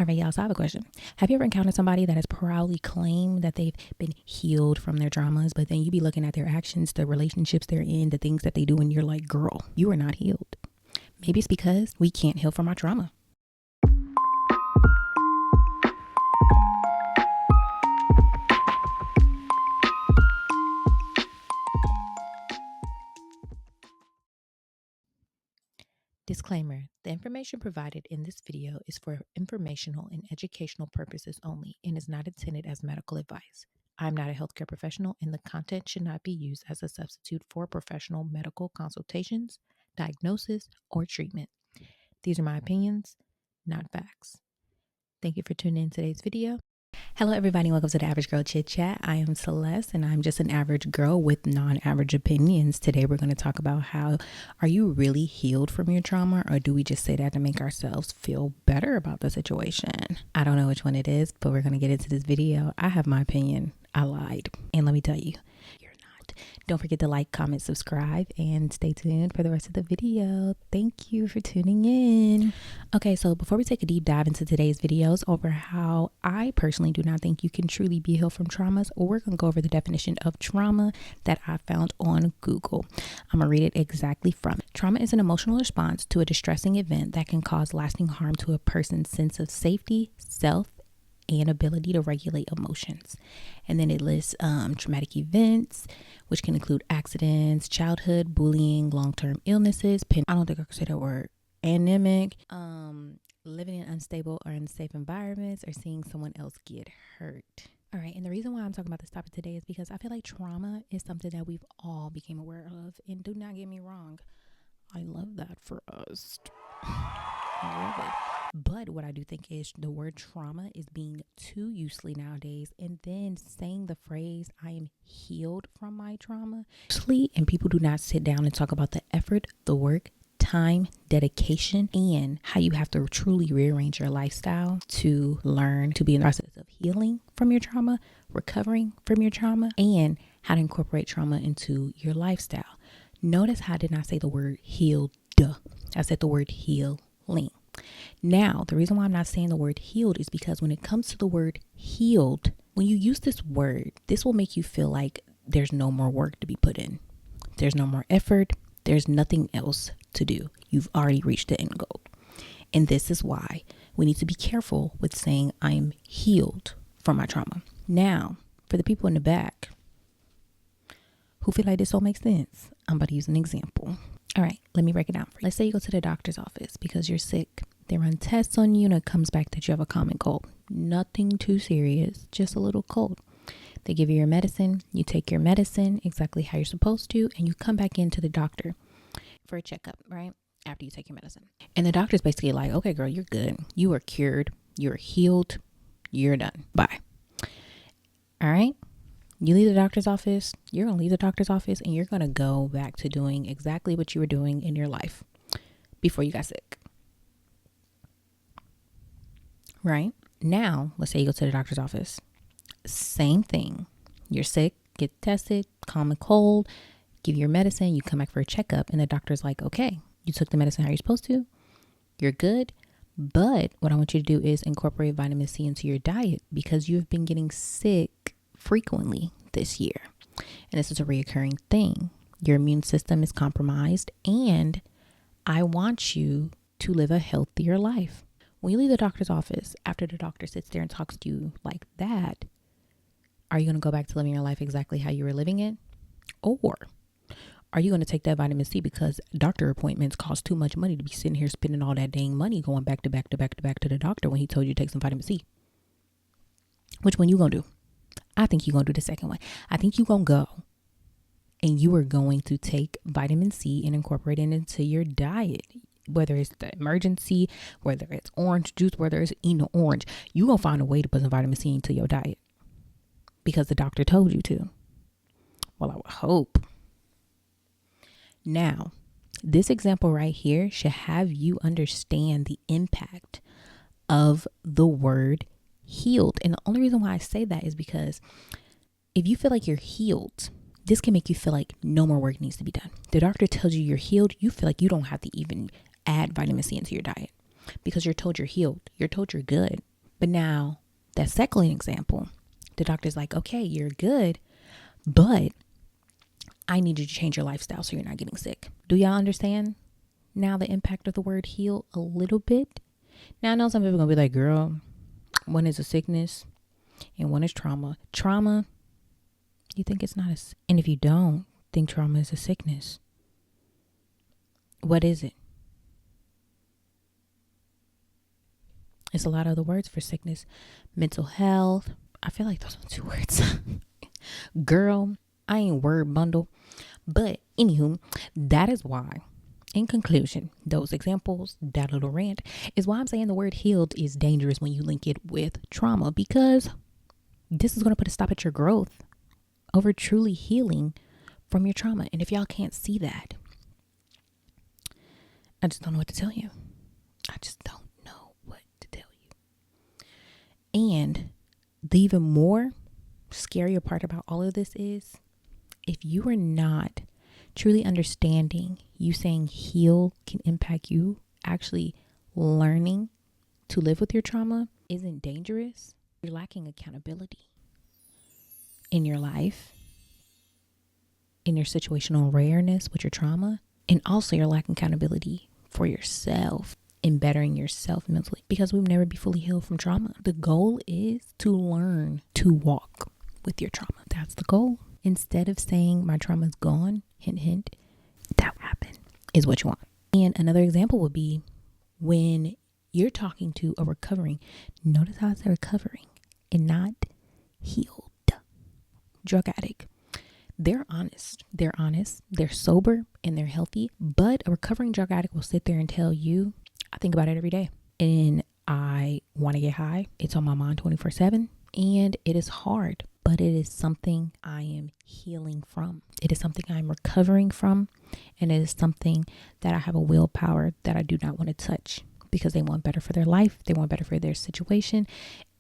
All right, y'all, so I have a question. Have you ever encountered somebody that has proudly claimed that they've been healed from their traumas, but then you be looking at their actions, the relationships they're in, the things that they do, and you're like, girl, you are not healed. Maybe it's because we can't heal from our trauma. Disclaimer, the information provided in this video is for informational and educational purposes only and is not intended as medical advice. I'm not a healthcare professional and the content should not be used as a substitute for professional medical consultations, diagnosis, or treatment. These are my opinions, not facts. Thank you for tuning in today's video. Hello everybody, welcome to the Average Girl Chit Chat. I am Celeste and I'm just an average girl with non-average opinions. Today we're going to talk about how are you really healed from your trauma, or do we just say that to make ourselves feel better about the situation? I don't know which one it is, but we're going to get into this video. I have my opinion. I lied. And let me tell you, you're not. Don't forget to like, comment, subscribe, and stay tuned for the rest of the video. Thank you for tuning in. Okay, so before we take a deep dive into today's videos over how I personally do not think you can truly be healed from traumas, we're going to go over the definition of trauma that I found on Google. I'm going to read it exactly from it. Trauma is an emotional response to a distressing event that can cause lasting harm to a person's sense of safety, self, and ability to regulate emotions. And then it lists traumatic events, which can include accidents, childhood, bullying, long-term illnesses, I don't think I could say that word, anemic, living in unstable or unsafe environments, or seeing someone else get hurt. All right, and the reason why I'm talking about this topic today is because I feel like trauma is something that we've all become aware of. And do not get me wrong, I love that for us. I love it. But what I do think is the word trauma is being too usely nowadays, and then saying the phrase I am healed from my trauma. And people do not sit down and talk about the effort, the work, time, dedication, and how you have to truly rearrange your lifestyle to learn to be in the process of healing from your trauma, recovering from your trauma, and how to incorporate trauma into your lifestyle. Notice how I did not say the word healed. I said the word healing. Now, the reason why I'm not saying the word healed is because when it comes to the word healed, when you use this word, this will make you feel like there's no more work to be put in. There's no more effort. There's nothing else to do. You've already reached the end goal. And this is why we need to be careful with saying I'm healed from my trauma. Now, for the people in the back who feel like this all makes sense, I'm about to use an example. All right, let me break it down for you. Let's say you go to the doctor's office because you're sick. They run tests on you and it comes back that you have a common cold. Nothing too serious, just a little cold. They give you your medicine. You take your medicine exactly how you're supposed to, and you come back into the doctor for a checkup, right? After you take your medicine. And the doctor's basically like, okay, girl, you're good. You are cured. You're healed. You're done. Bye. All right. You leave the doctor's office, you're going to leave the doctor's office and you're going to go back to doing exactly what you were doing in your life before you got sick. Right? Now, let's say you go to the doctor's office. Same thing. You're sick, get tested, common cold, give you your medicine, you come back for a checkup, and the doctor's like, okay, you took the medicine how you're supposed to. You're good. But what I want you to do is incorporate vitamin C into your diet because you've been getting sick frequently this year. And this is a reoccurring thing. Your immune system is compromised, and I want you to live a healthier life. When you leave the doctor's office, after the doctor sits there and talks to you like that, are you going to go back to living your life exactly how you were living it? Or are you going to take that vitamin C because doctor appointments cost too much money to be sitting here spending all that dang money going back to back to back to back to the doctor when he told you to take some vitamin C? Which one you going to do? I think you're going to do the second one. I think you're going to go and you are going to take vitamin C and incorporate it into your diet. Whether it's the emergency, whether it's orange juice, whether it's eating an orange, you're going to find a way to put some vitamin C into your diet because the doctor told you to. Well, I would hope. Now, this example right here should have you understand the impact of the word healed. And the only reason why I say that is because if you feel like you're healed, this can make you feel like no more work needs to be done. The doctor tells you you're healed. You feel like you don't have to even add vitamin C into your diet because you're told you're healed. You're told you're good. But now, that second example, the doctor's like, okay, you're good, but I need you to change your lifestyle so you're not getting sick. Do y'all understand now the impact of the word heal a little bit? Now, I know some people are going to be like, girl, one is a sickness and one is trauma. Trauma, you think it's not and if you don't think trauma is a sickness, what is it? It's a lot of other words for sickness. Mental health. I feel like those are 2 words. Girl, I ain't word bundle. But anywho, that is why, in conclusion, those examples, that little rant, is why I'm saying the word healed is dangerous when you link it with trauma, because this is going to put a stop at your growth over truly healing from your trauma. And if y'all can't see that, I just don't know what to tell you. I just don't know what to tell you. And the even more scarier part about all of this is, if you are not truly understanding, you saying heal can impact you actually learning to live with your trauma isn't dangerous, you're lacking accountability in your life, in your situational awareness with your trauma, and also you're lacking accountability for yourself in bettering yourself mentally, because we'll never be fully healed from trauma. The goal is to learn to walk with your trauma. That's the goal. Instead of saying my trauma is gone, hint, hint, that happened is what you want. And another example would be when you're talking to a recovering, notice how it's a recovering and not healed drug addict. They're honest, they're sober, and they're healthy. But a recovering drug addict will sit there and tell you, I think about it every day and I want to get high. It's on my mind 24/7 and it is hard, but it is something I am healing from. It is something I'm recovering from, and it is something that I have a willpower that I do not want to touch, because they want better for their life, they want better for their situation,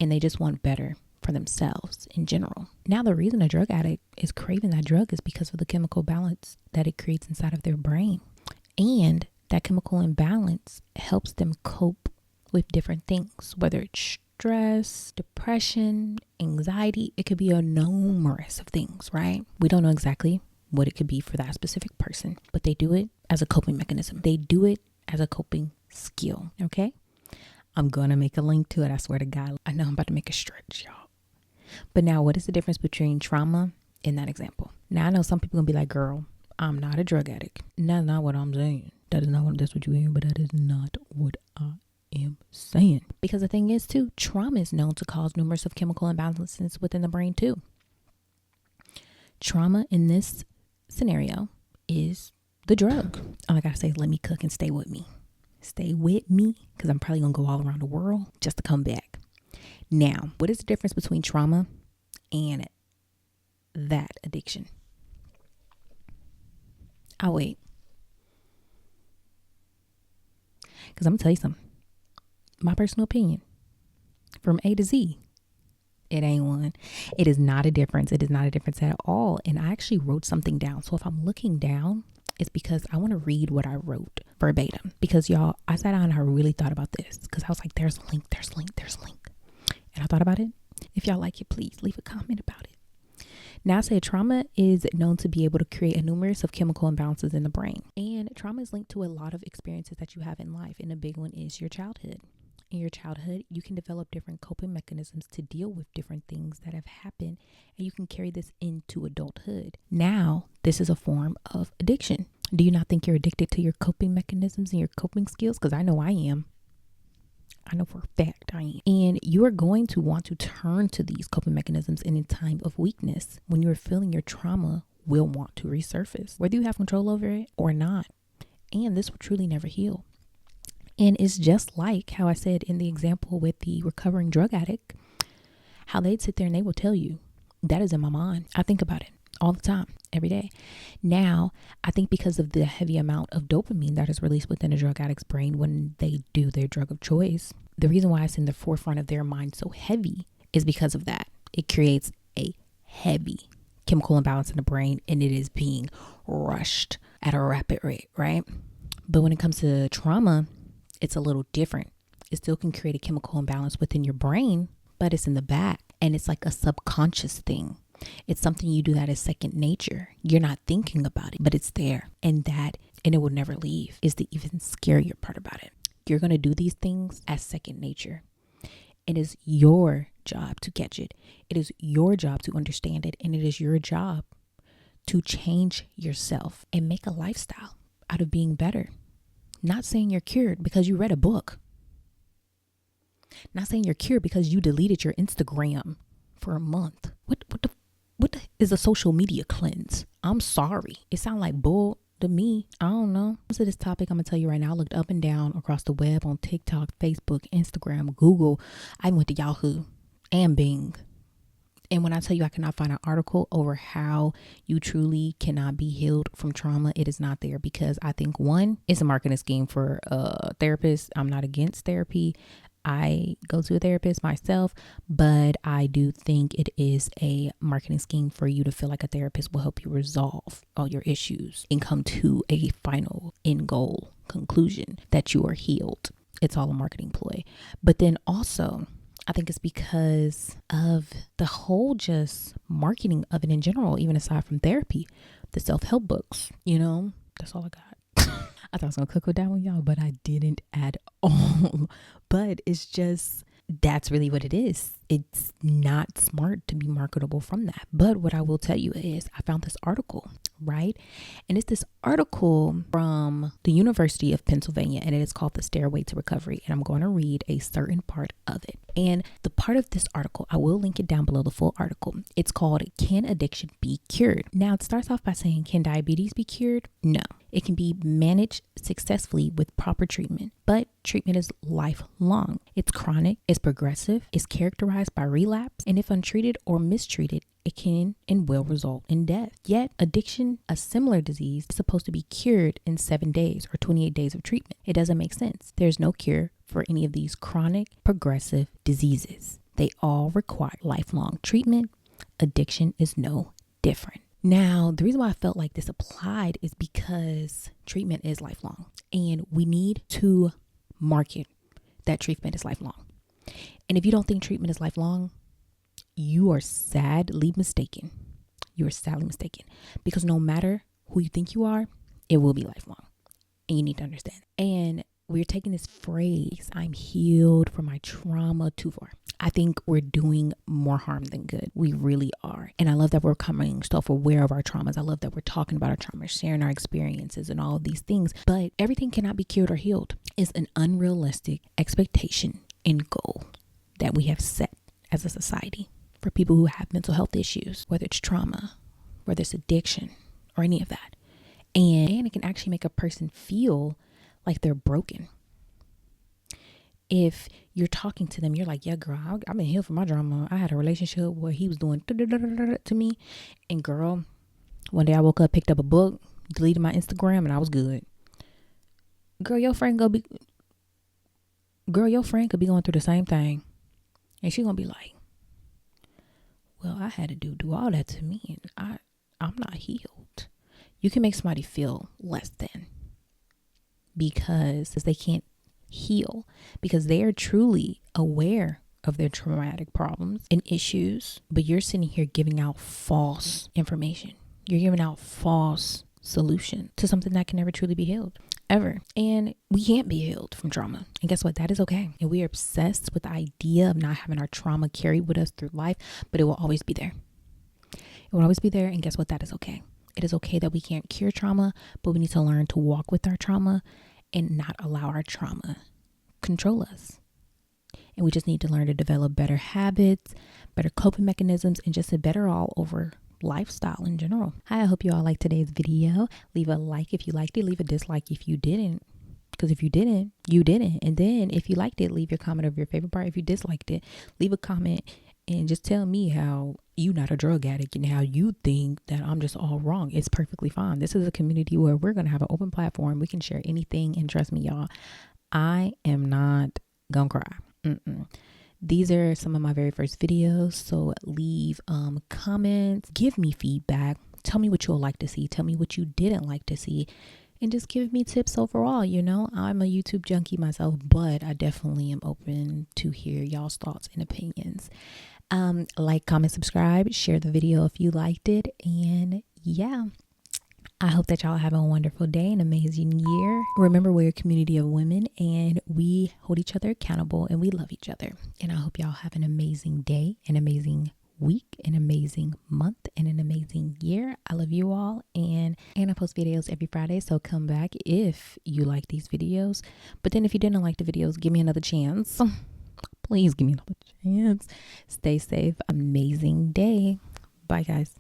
and they just want better for themselves in general. Now, the reason a drug addict is craving that drug is because of the chemical balance that it creates inside of their brain. And that chemical imbalance helps them cope with different things, whether it's stress, depression, anxiety. It could be a numerous of things, right? We don't know exactly what it could be for that specific person, but they do it as a coping mechanism. They do it as a coping skill, okay? I'm going to make a link to it. I swear to God. I know I'm about to make a stretch, y'all. But now, what is the difference between trauma and that example? Now, I know some people going to be like, girl, I'm not a drug addict. That's not what I'm saying. That's what you hear, but that is not what I am saying. Because the thing is, too, trauma is known to cause numerous of chemical imbalances within the brain, too. Trauma in this scenario is the drug. All I got to say is let me cook and stay with me. Stay with me, because I'm probably going to go all around the world just to come back. Now, what is the difference between trauma and that addiction? I'll wait. Because I'm going to tell you something. My personal opinion, from A to Z, it ain't one. It is not a difference. It is not a difference at all. And I actually wrote something down. So if I'm looking down, it's because I want to read what I wrote verbatim. Because y'all, I sat down and I really thought about this. Because I was like, there's a link. And I thought about it. If y'all like it, please leave a comment about it. Now, I said trauma is known to be able to create a numerous of chemical imbalances in the brain. And trauma is linked to a lot of experiences that you have in life. And a big one is your childhood. In your childhood, you can develop different coping mechanisms to deal with different things that have happened, and you can carry this into adulthood. Now, this is a form of addiction. Do you not think you're addicted to your coping mechanisms and your coping skills? Because I know I am. I know for a fact I am. And you are going to want to turn to these coping mechanisms in a time of weakness. When you're feeling your trauma will want to resurface, whether you have control over it or not. And this will truly never heal. And it's just like how I said in the example with the recovering drug addict, how they'd sit there and they will tell you, that is in my mind. I think about it all the time, every day. Now, I think because of the heavy amount of dopamine that is released within a drug addict's brain when they do their drug of choice, the reason why it's in the forefront of their mind so heavy is because of that. It creates a heavy chemical imbalance in the brain, and it is being rushed at a rapid rate, right? But when it comes to trauma, it's a little different. It still can create a chemical imbalance within your brain, but it's in the back, and it's like a subconscious thing. It's something you do that is second nature. You're not thinking about it, but it's there, and it will never leave is the even scarier part about it. You're going to do these things as second nature. It is your job to catch it. It is your job to understand it, and it is your job to change yourself and make a lifestyle out of being better. Not saying you're cured because you read a book. Not saying you're cured because you deleted your Instagram for a month. What is a social media cleanse? I'm sorry. It sounds like bull to me. I don't know. So this topic, I'm gonna tell you right now, I looked up and down across the web on TikTok, Facebook, Instagram, Google. I went to Yahoo and Bing. And when I tell you I cannot find an article over how you truly cannot be healed from trauma, it is not there, because I think, one, it's a marketing scheme for therapists. I'm not against therapy. I go to a therapist myself, but I do think it is a marketing scheme for you to feel like a therapist will help you resolve all your issues and come to a final end goal conclusion that you are healed. It's all a marketing ploy. But then also, I think it's because of the whole just marketing of it in general, even aside from therapy, the self-help books, that's all I got. I thought I was going to cook with that one, y'all, but I didn't at all. But it's just, that's really what it is. It's not smart to be marketable from that. But what I will tell you is I found this article, right? And it's this article from the University of Pennsylvania, and it is called The Stairway to Recovery. And I'm going to read a certain part of it. And the part of this article, I will link it down below, the full article. It's called, Can Addiction Be Cured? Now, it starts off by saying, can diabetes be cured? No. It can be managed successfully with proper treatment, but treatment is lifelong. It's chronic, it's progressive, it's characterized by relapse, and if untreated or mistreated, it can and will result in death. Yet, addiction, a similar disease, is supposed to be cured in 7 days or 28 days of treatment. It doesn't make sense. There's no cure for any of these chronic, progressive diseases. They all require lifelong treatment. Addiction is no different. Now, the reason why I felt like this applied is because treatment is lifelong, and we need to market that treatment is lifelong. And if you don't think treatment is lifelong, you are sadly mistaken. You are sadly mistaken, because no matter who you think you are, it will be lifelong, and you need to understand. And we're taking this phrase, I'm healed from my trauma, too far. I think we're doing more harm than good. We really are. And I love that we're becoming self-aware of our traumas. I love that we're talking about our traumas, sharing our experiences and all of these things. But everything cannot be cured or healed. It's an unrealistic expectation and goal that we have set as a society for people who have mental health issues, whether it's trauma, whether it's addiction, or any of that. And it can actually make a person feel like they're broken. If you're talking to them, you're like, yeah, girl, I've been healed from my drama. I had a relationship where he was doing to me. And girl, one day I woke up, picked up a book, deleted my Instagram, and I was good. Girl, your friend could be going through the same thing. And she's going to be like, well, I had to do all that to me, and I'm not healed. You can make somebody feel less than because they can't heal, because they are truly aware of their traumatic problems and issues, but you're sitting here giving out false information. You're giving out false solution to something that can never truly be healed, ever. And we can't be healed from trauma. And guess what? That is okay. And we are obsessed with the idea of not having our trauma carried with us through life, but it will always be there. It will always be there. And guess what? That is okay. It is okay that we can't cure trauma, but we need to learn to walk with our trauma and not allow our trauma control us. And we just need to learn to develop better habits, better coping mechanisms, and just a better all over lifestyle in general. Hi, I hope you all liked today's video. Leave a like if you liked it. Leave a dislike if you didn't. Because if you didn't, you didn't. And then if you liked it, leave your comment of your favorite part. If you disliked it, leave a comment and just tell me how you not a drug addict and how you think that I'm just all wrong. It's perfectly fine. This is a community where we're going to have an open platform. We can share anything. And trust me, y'all, I am not gonna cry. These are some of my very first videos. So leave comments, give me feedback. Tell me what you'll like to see. Tell me what you didn't like to see. and just give me tips overall. You know, I'm a YouTube junkie myself, but I definitely am open to hear y'all's thoughts and opinions. Like, comment, subscribe, share the video if you liked it, and yeah, I hope that y'all have a wonderful day, an amazing year. Remember, we're a community of women and we hold each other accountable and we love each other. And I hope y'all have an amazing day, an amazing week, an amazing month, and an amazing year. I love you all, and I post videos every Friday, so come back if you like these videos. But then if you didn't like the videos, give me another chance. Please give me another chance. Stay safe. Amazing day. Bye, guys.